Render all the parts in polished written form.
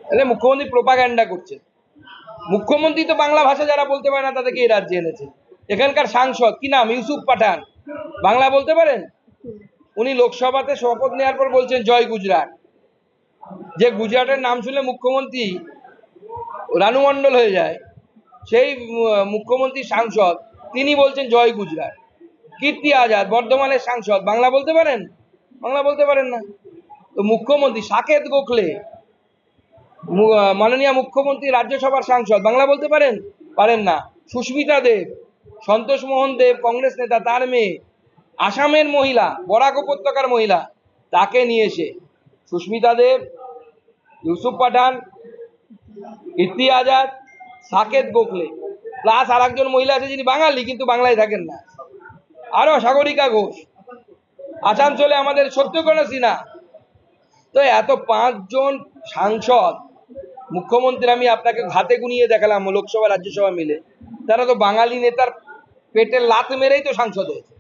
তাহলে মুখ্যমন্ত্রী প্রোপাগ্যান্ডা করছে। মুখ্যমন্ত্রী তো বাংলা ভাষা যারা বলতে পারে না তাদেরকে এই রাজ্যে এনেছে। এখানকার সাংসদ কি নাম, ইউসুফ পাঠান, বাংলা বলতে পারেন? উনি লোকসভাতে শপথ নেওয়ার পর বলছেন জয় গুজরাট। যে গুজরাটের নাম শুনলে মুখ্যমন্ত্রী রানু মণ্ডল হয়ে যায়, সেই মুখ্যমন্ত্রী সাংসদ তিনি বলছেন জয় গুজরাট। কীর্তি আজাদ বর্ধমানের সাংসদ, বাংলা বলতে পারেন? বাংলা বলতে পারেন না। তো মুখ্যমন্ত্রী সাকেত গোখলে মাননীয় মুখ্যমন্ত্রী রাজ্যসভার সাংসদ, বাংলা বলতে পারেন? পারেন না। সুস্মিতা দেব, সন্তোষ মোহন দেব কংগ্রেস নেতা, তার মেয়ে, আসামের মহিলা, বরাক উপত্যকার মহিলা, তাকে নিয়ে এসে সুস্মিতা দেব, ইউসুফ পাঠান, কীর্তি আজাদ, সাকেত গোখলে প্লাস আর একজন মহিলা আছে যিনি বাঙালি কিন্তু বাংলায় থাকেন না, আরো সাগরিকা ঘোষ, আসানসোলে আমাদের সত্যকর্ণ সিনহা। তো এত 5 জন সাংসদ মুখ্যমন্ত্রী আমি আপনাকে হাতে গুনিয়ে দেখালাম লোকসভা রাজ্যসভা মিলে, তারা তো বাঙালি নেতার পেটে লাত মেরেই তো সাংসদ হয়েছে।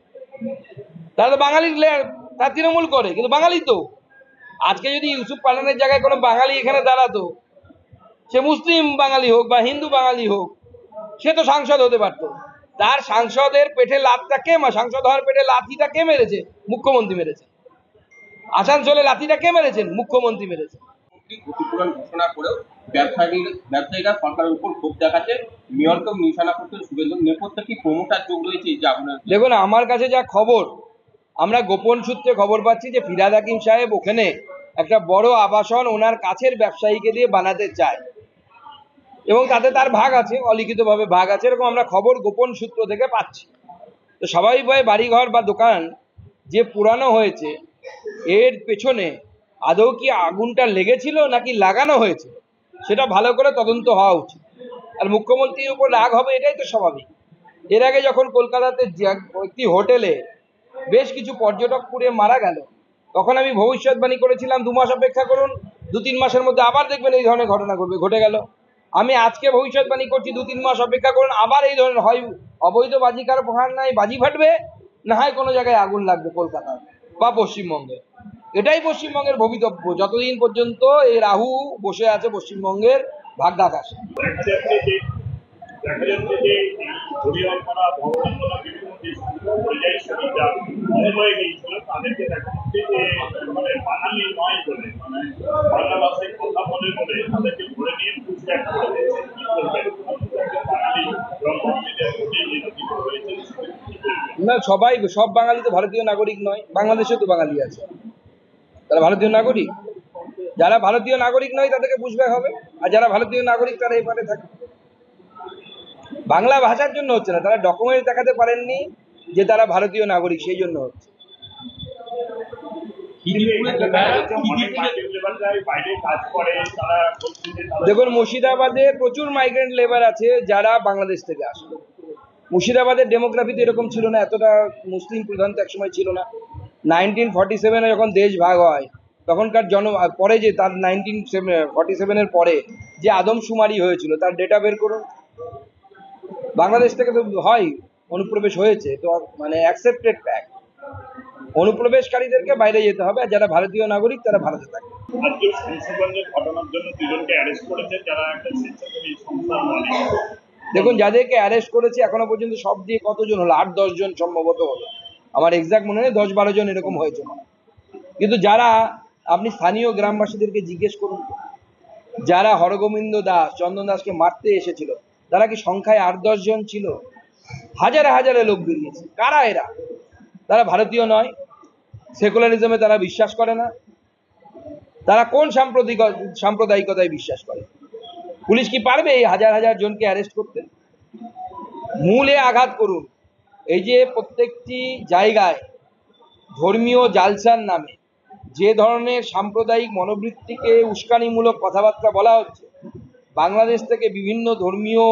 তারা তো বাঙালি, তারা তৃণমূল করে কিন্তু বাঙালি তো। আজকে যদি ইউসুফ পাঠানের জায়গায় কোনো বাঙালি এখানে দাঁড়াতো, সে মুসলিম বাঙালি হোক বা হিন্দু বাঙালি হোক, সে তো সাংসদ হতে পারতো। তার সাংসদের পেটে লাতটা কে, সাংসদ হওয়ার পেটে লাথিটা কে মেরেছে? মুখ্যমন্ত্রী মেরেছে। আসানসোলে লাথিটা কে মেরেছেন? মুখ্যমন্ত্রী মেরেছে। ক্ষতিপূরণ ঘোষণা করেও ব্যবসায়ীরা সরকারের উপর ক্ষোভ দেখাচ্ছে, মেয়রকেও নিশানা করতে শুভেন্দু নেপথ্যে কি প্রমোটার যোগ রয়েছে? এই যে আপনার, দেখুন আমার কাছে যা খবর, আমরা গোপন সূত্রে খবর পাচ্ছি যে ফিরহাদ হাকিম সাহেব ওখানে একটা বড় আবাসন ওনার কাছের ব্যবসায়ীকে দিয়ে বানাতে চায় এবং তাতে তার ভাগ আছে, অলিখিতভাবে ভাগ আছে, এরকম আমরা খবর গোপন সূত্র থেকে পাচ্ছি। তো স্বাভাবিকভাবে বাড়িঘর বা দোকান যে পুরানো হয়েছে, এর পেছনে আদৌ কি আগুনটা লেগেছিল নাকি লাগানো হয়েছে সেটা ভালো করে তদন্ত হওয়া উচিত। আর মুখ্যমন্ত্রীর উপর রাগ হবে এটাই তো স্বাভাবিক। এর আগে যখন কলকাতাতে একটি হোটেলে বেশ কিছু পর্যটক পুড়ে মারা গেল, তখন আমি ভবিষ্যৎবাণী করেছিলাম 2 মাস অপেক্ষা করুন, 2-3 মাসের মধ্যে আবার দেখবেন এই ধরনের ঘটনা ঘটবে। ঘটে গেল। আমি আজকে ভবিষ্যৎবাণী করছি 2-3 মাস অপেক্ষা করুন, আবার এই ধরনের হয় অবৈধ বাজিকার প্রহার, নাই বাজি ফাটবে, না হয় কোনো জায়গায় আগুন লাগবে কলকাতায় বা পশ্চিমবঙ্গে। এটাই পশ্চিমবঙ্গের ভবিতব্য যতদিন পর্যন্ত এই রাহু বসে আছে পশ্চিমবঙ্গের ভাগ্যাকাশে। দেখা যাচ্ছে যে পরিকল্পনা ভবনগুলো বিভিন্ন পর্যায়ে সুবিধা হয়ে গিয়েছিল, তাদেরকে দেখা যাচ্ছে যে মানে বাঙালি নয় বলে, মানে বাংলা ভাষায় কথা বলে বলে তাদেরকে ধরে নিয়ে পুষব্যাক করে দিয়েছে। কি করবেন বাঙালি না, সব বাঙালি তো ভারতীয় নাগরিক নয়। বাংলাদেশে তো বাঙালি আছে, তারা ভারতীয় নাগরিক। যারা ভারতীয় নাগরিক নয় তাদেরকে পুষব্যাক হবে, আর যারা ভারতীয় নাগরিক তারা এপারে থাকে। বাংলা ভাষার জন্য হচ্ছে না, তারা ডকুমেন্ট দেখাতে পারেননি যে তারা ভারতীয় নাগরিক, সেই জন্য হচ্ছে। দেখুন মুর্শিদাবাদে প্রচুর মাইগ্রেন্ট লেবার আছে যারা বাংলাদেশ থেকে আসে। মুর্শিদাবাদের ডেমোগ্রাফি তো এরকম ছিল না, এতটা মুসলিম প্রধান তো একসময় ছিল না। 1947-এ যখন দেশ ভাগ হয় তখনকার পরে যে তার 1947-এর পরে যে আদমশুমারি হয়েছিল তার ডেটা বের করুন। বাংলাদেশ থেকে তো হয়, অনুপ্রবেশ হয়েছে, তো মানে অ্যাকসেপ্টেড ফ্যাক্ট। অনুপ্রবেশকারীদেরকে বাইরে যেতে হবে, আর যারা ভারতীয় নাগরিক তারা ভারতে থাকে। আজকে সেন্সরগঞ্জের ঘটনার জন্য 2 জনকে অ্যারেস্ট করেছে যারা একটা স্বেচ্ছাসেবী সংস্থার মালিক। দেখুন যাদেরকে অ্যারেস্ট করেছে এখনো পর্যন্ত সব দিয়ে কতজন হলো, 8-10 জন সম্ভবত হলো, আমার এক্সাক্ট মনে নেই, 10-12 জন এরকম হয়েছে। কিন্তু যারা, আপনি স্থানীয় গ্রামবাসীদেরকে জিজ্ঞেস করুন, যারা হরগোবিন্দ দাস, চন্দন দাসকে মারতে এসেছিল, তারা কি সংখ্যায় 8-10 জন ছিল? হাজারে হাজারে লোক বেরিয়েছে। কারা এরা? তারা ভারতীয় নয়, সেকুলারিজমে তারা বিশ্বাস করে না, তারা কোন সাম্প্রদায়িকতায় বিশ্বাস করে? পুলিশ কি পারবে এই হাজার হাজার জনকে অ্যারেস্ট করতে? মূলে আঘাত করুন। এই যে প্রত্যেকটি জায়গায় ধর্মীয় জালসার নামে যে ধরনের সাম্প্রদায়িক মনোবৃত্তিকে উস্কানিমূলক কথাবার্তা বলা হচ্ছে, বাংলাদেশ থেকে বিভিন্ন ধর্মীয়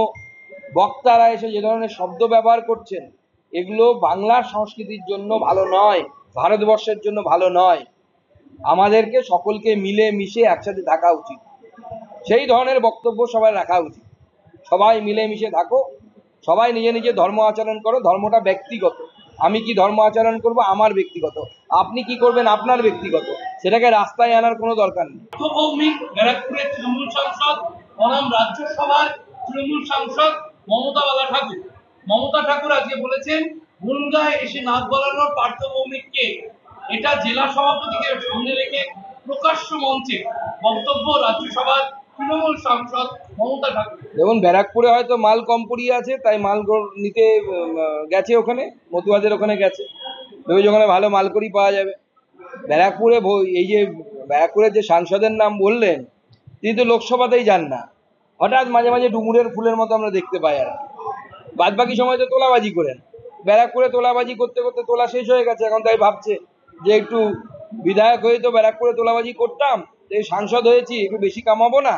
বক্তারা এসে যে ধরনের শব্দ ব্যবহার করছেন, এগুলো বাংলার সংস্কৃতির জন্য ভালো নয়, ভারতবর্ষের জন্য ভালো নয়। আমাদেরকে সকলকে মিলে মিশে একসাথে থাকা উচিত, সেই ধরনের বক্তব্য সবাই রাখা উচিত। সবাই মিলে মিশে থাকো, সবাই নিজে নিজে ধর্ম আচরণ করো, ধর্মটা ব্যক্তিগত। আমি কি ধর্ম আচরণ করব আমার ব্যক্তিগত, আপনি কি করবেন আপনার ব্যক্তিগত, সেটাকে রাস্তায় আনার কোনো দরকার নেই। ভৌমিক ব্যারাকপুরের তৃণমূল সাংসদ বনাম রাজ্যসভার তৃণমূল সাংসদ মমতা বালা ঠাকুর। মমতা ঠাকুর আজকে বলেছেন বনগায় এসে নাচ গলানোর পার্থ ভৌমিককে, এটা জেলা সভাপতিকে সামনে রেখে প্রকাশ্য মঞ্চে বক্তব্য রাজ্যসভার তৃণমূল সাংসদ মমতা ঠাকুর। দেখুন, ব্যারাকপুরে হয়তো মাল কম পড়িয়ে আছে, তাই মাল নিতে গেছে, ওখানে মতুয়াদের ওখানে গেছে, ভেবেছে ওখানে ভালো মালকড়ি পাওয়া যাবে। ব্যারাকপুরে এই যে ব্যারাকপুরের যে সাংসদের নাম বললেন, তিনি তো লোকসভাতেই যান না, হঠাৎ মাঝে মাঝে ডুমুরের ফুলের মতো আমরা দেখতে পাই। আর বাদ বাকি সময় তো তোলাবাজি করেন। ব্যারাকপুরে তোলাবাজি করতে করতে তোলা শেষ হয়ে গেছে, এখন তাই ভাবছে যে একটু বিধায়ক হয়ে তো ব্যারাকপুরে তোলাবাজি করতাম, এই সাংসদ হয়েছি একটু বেশি কামাবো না,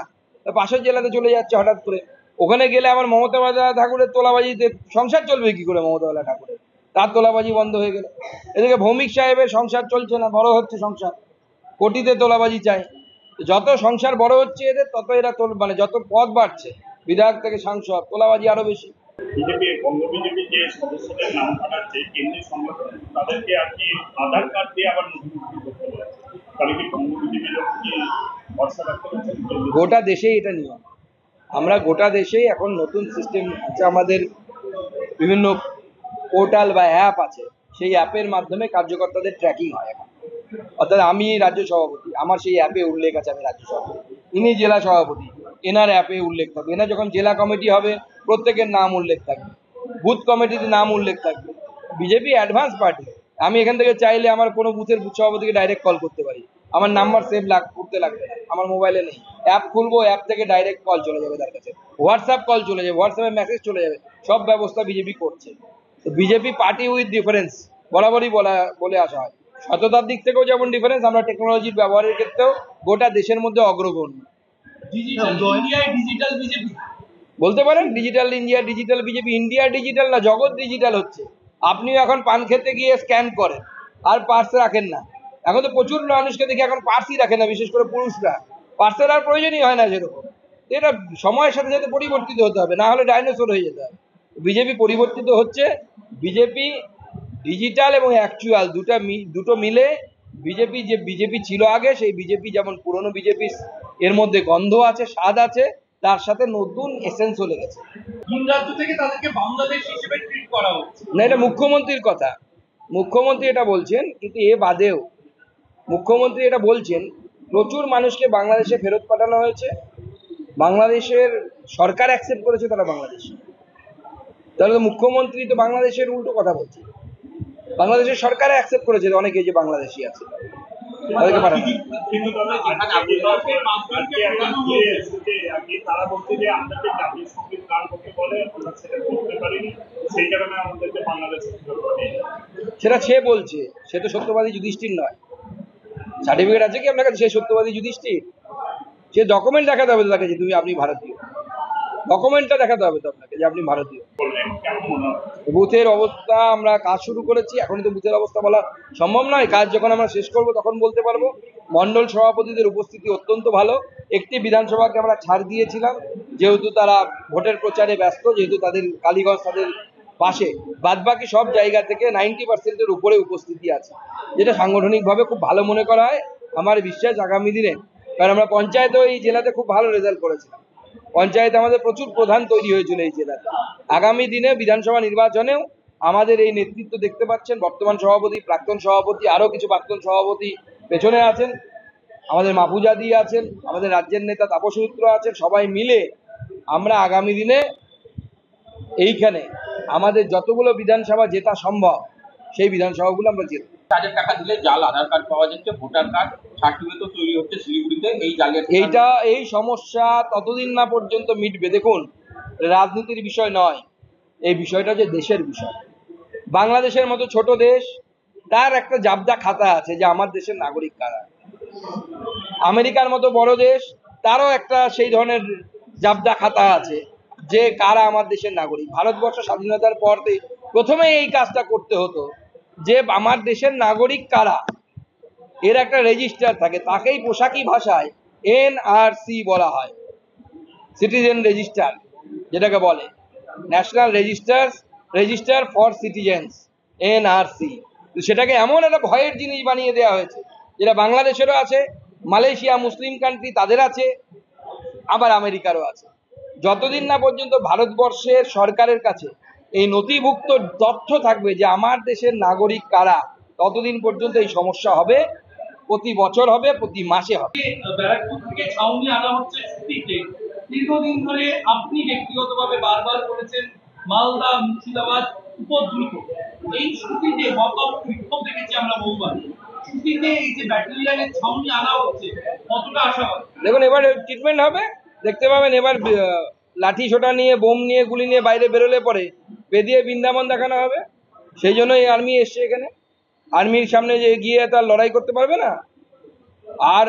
পাশের জেলাতে চলে যাচ্ছে হঠাৎ করে। ওখানে গেলে আবার মমতা বালা ঠাকুরের তোলাবাজিতে সংসার চলবে কি করে? মমতা বালা ঠাকুরের তার তোলাবাজি বন্ধ হয়ে গেল। এদিকে ভৌমিক সাহেবের সংসার চলছে না, বড় হচ্ছে সংসার, কোটিতে তোলাবাজি চায়। যত সংসার বড় হচ্ছে এদের, তত এরা মানে যত পদ বাড়ছে বিধায়ক থেকে সাংসদ, তোলাবাজি আরো বেশি। বিজেপি বঙ্গ বিজেপি যে সদস্যদের নাম কাটাচ্ছে কেন্দ্রীয় সংগঠন, তাদেরকে আর কি আধার কার্ড দিয়ে আবার নথিভুক্ত করতে বলেছে, তাহলে কি বঙ্গ বিজেপির লোক কি ভরসা রাখতে পারছেন? গোটা দেশেই এটা নিয়ম। আমরা গোটা দেশেই এখন নতুন সিস্টেম আছে, আমাদের বিভিন্ন পোর্টাল বা অ্যাপ আছে, সেই অ্যাপের মাধ্যমে কার্যকর্তাদের ট্র্যাকিং হয় এখন। অর্থাৎ আমি রাজ্য সভাপতি, আমার সেই অ্যাপে উল্লেখ আছে আমি রাজ্য সভাপতি, ইনি জেলা সভাপতি, এনার অ্যাপে উল্লেখ থাকবে, এনার যখন জেলা কমিটি হবে প্রত্যেকের নাম উল্লেখ থাকবে, বুথ কমিটিতে নাম উল্লেখ থাকবে। বিজেপি অ্যাডভান্স পার্টি, আমি এখান থেকে চাইলে আমার কোনো বুথের বুথ সভাপতিকে ডাইরেক্ট কল করতে পারি, আমার নাম্বার সেভ করতে লাগবে না, আমার মোবাইলে নেই, অ্যাপ খুলবো, অ্যাপ থেকে ডাইরেক্ট কল চলে যাবে তার কাছে, হোয়াটসঅ্যাপ কল চলে যাবে, হোয়াটসঅ্যাপে মেসেজ চলে যাবে, সব ব্যবস্থা বিজেপি করছে। তো বিজেপি পার্টি উইথ ডিফারেন্স বরাবরই বলে আসা হয়। সততার দিক থেকেও যেমন ডিফারেন্স, আমরা টেকনোলজির ব্যবহারের ক্ষেত্রেও গোটা দেশের মধ্যে অগ্রগণ্য। ডিজিটাল ইন্ডিয়ায় ডিজিটাল বিজেপি বলতে পারেন digital India, digital BJP. India digital না, জগৎ ডিজিটাল হচ্ছে। আপনিও এখন পান খেতে গিয়ে স্ক্যান করেন, আর পার্স রাখেন না। এখন তো প্রচুর মানুষকে দেখি এখন পার্সই রাখে না, বিশেষ করে পুরুষরা, পার্সের আর প্রয়োজনই হয় না সেরকম। এটা সময়ের সাথে সাথে পরিবর্তিত হতে হবে, না হলে ডাইনোসর হয়ে যেতে হবে। বিজেপি পরিবর্তিত হচ্ছে, বিজেপি ডিজিটাল এবং অ্যাকচুয়াল দুটো মিলে বিজেপি, যে বিজেপি ছিল আগে সেই বিজেপি, যেমন পুরনো বিজেপি এর মধ্যে গন্ধ আছে, স্বাদ আছে, তার সাথে নতুন এসেন্সও লেগেছে। ভিন রাজ্য থেকে তাদেরকে বাংলাদেশ হিসেবে ট্রিট করা হচ্ছে। না, এটা মুখ্যমন্ত্রীর কথা, মুখ্যমন্ত্রী এটা বলছেন, কিন্তু এ বাদেও মুখ্যমন্ত্রী এটা বলছেন প্রচুর মানুষকে বাংলাদেশে ফেরত পাঠানো হয়েছে, বাংলাদেশের সরকার অ্যাকসেপ্ট করেছে তারা বাংলাদেশে। তাহলে তো মুখ্যমন্ত্রী তো বাংলাদেশের উল্টো কথা বলছে, বাংলাদেশের সরকার অ্যাকসেপ্ট করেছে অনেকে যে বাংলাদেশি আছে, তাদেরকে পাঠানো। কিন্তু তারা বলছে যে আমাদেরকে জাতীয় সঙ্গীত গান করতে বলে, আমরা সেটা করতে পারিনি, সেই কারণে আমাদেরকে বাংলাদেশে সেটা সে বলছে, সে তো সত্যবাদী যুধিষ্ঠির নয়। সার্টিফিকেট আছে কি আপনার কাছে সে সত্যবাদী যুধিষ্ঠির? সে ডকুমেন্ট দেখাতে হবে তো তাকে যে আপনি ভারতীয়, ডকুমেন্টটা দেখাতে হবে তো আপনাকে যে আপনি ভারতীয়। বললেন, কেমন মনে হয়? বুথের অবস্থা, আমরা কাজ শুরু করেছি, এখনই তো বুথের অবস্থা বলা সম্ভব নয়, কাজ যখন আমরা শেষ করব তখন বলতে পারবো। মন্ডল সভাপতিদের উপস্থিতি অত্যন্ত ভালো। একটি বিধানসভাকে আমরা ছাড় দিয়েছিলাম, যেহেতু তারা ভোটের প্রচারে ব্যস্ত, যেহেতু তাদের কালীগঞ্জ তাদের পাশে, বাদবাকি সব জায়গা থেকে 90%-এর উপরে উপস্থিতি আছে, যেটা সাংগঠনিকভাবে খুব ভালো মনে করা হয়। আমার বিশ্বাস আগামী দিনে, কারণ আমরা পঞ্চায়েতেও এই জেলাতে খুব ভালো রেজাল্ট করেছিলাম, পঞ্চায়েতে আমাদের প্রচুর প্রধান তৈরি হয়েছিল এই জেলাতে। আগামী দিনে বিধানসভা নির্বাচনেও আমাদের এই নেতৃত্ব দেখতে পাচ্ছেন, বর্তমান সভাপতি, প্রাক্তন সভাপতি, আরো কিছু প্রাক্তন সভাপতি পেছনে আছেন, আমাদের মাহফুজাদি আছেন, আমাদের রাজ্যের নেতা তাপস মিত্র আছেন, সবাই মিলে আমরা আগামী দিনে এইখানে আমাদের যতগুলো বিধানসভা জেতা সম্ভব সেই বিধানসভাগুলো আমরা জিতব। 1000 টাকা দিলে জাল আধার কার্ড পাওয়া যাচ্ছে, ভোটার কার্ড সার্টিফিকেটও তৈরি হচ্ছে শিলিগুড়িতে, এই জালিয়াতি। এই সমস্যা ততদিন না পর্যন্ত মিটবে, দেখুন রাজনীতির বিষয় নয়, এই বিষয়টা যে দেশের বিষয়। বাংলাদেশের মতো ছোট দেশ, তার একটা জাবদা খাতা আছে যে আমার দেশের নাগরিক কারা। আমেরিকার মতো বড় দেশ, তারও একটা সেই ধরনের জাবদা খাতা আছে যে কারা আমার দেশের নাগরিক। ভারতবর্ষ স্বাধীনতার পর প্রথমে এই কাজটা করতে হতো যে আমার দেশের নাগরিক কারা, এর একটা রেজিস্টার থাকে, তাকেই পোশাকি ভাষায় NRC বলা হয়, সিটিজেন রেজিস্টার যেটাকে বলে, national register for citizens. NRC. সেটাকে এমন একটা ভয়ের জিনিস বানিয়ে দেওয়া হয়েছে, যেটা বাংলাদেশেরও আছে, মালয়েশিয়া মুসলিম কান্ট্রি তাদের আছে, আবার আমেরিকারও আছে। যতদিন না পর্যন্ত ভারতবর্ষের সরকারের কাছে এই নথিভুক্ত তথ্য থাকবে যে আমার দেশের নাগরিক কারা, ততদিন পর্যন্ত এই সমস্যা হবে, প্রতি বছর হবে, প্রতি মাসে হবে। ব্যারাকপুর থেকে ছাউনি আনা হচ্ছে ছুটিতে। দীর্ঘদিন ধরে আপনি ব্যক্তিগতভাবে বারবার বলেছেন মালদা মুর্শিদাবাদ উপদ্রুত। এই ছুটিতে ব্যাপক বিক্ষোভ দেখেছি আমরা বহুবার। ছুটিতে এই যে ব্যাটালিয়নের ছাউনি আনা হচ্ছে, কতটা আশাবাদী? দেখুন, এবার ট্রিটমেন্ট হবে, দেখতে পাবেন। এবার লাঠি ছোটা নিয়ে, বোম নিয়ে, গুলি নিয়ে বাইরে বেরোলে পরে বেরিয়ে বৃন্দাবন দেখানো হবে। সেই জন্যই আর্মি এসছে এখানে। আর্মির সামনে যে গিয়ে তার লড়াই করতে পারবে না। আর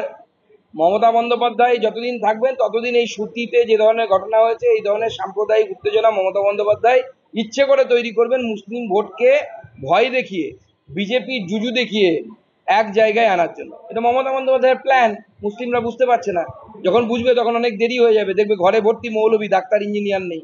মমতা বন্দ্যোপাধ্যায় যতদিন থাকবেন ততদিন এই সুতিতে যে ধরনের ঘটনা হয়েছে, এই ধরনের সাম্প্রদায়িক উত্তেজনা মমতা বন্দ্যোপাধ্যায় ইচ্ছে করে তৈরি করবেন, মুসলিম ভোটকে ভয় দেখিয়ে, বিজেপির জুজু দেখিয়ে এক জায়গায় আনার জন্য। এটা মমতা বন্দ্যোপাধ্যায়ের প্ল্যান। মুসলিমরা বুঝতে পারছে না, যখন বুঝবে তখন অনেক দেরি হয়ে যাবে। দেখবে ঘরে ভর্তি মৌলবী, ডাক্তার, ইঞ্জিনিয়ার নেই।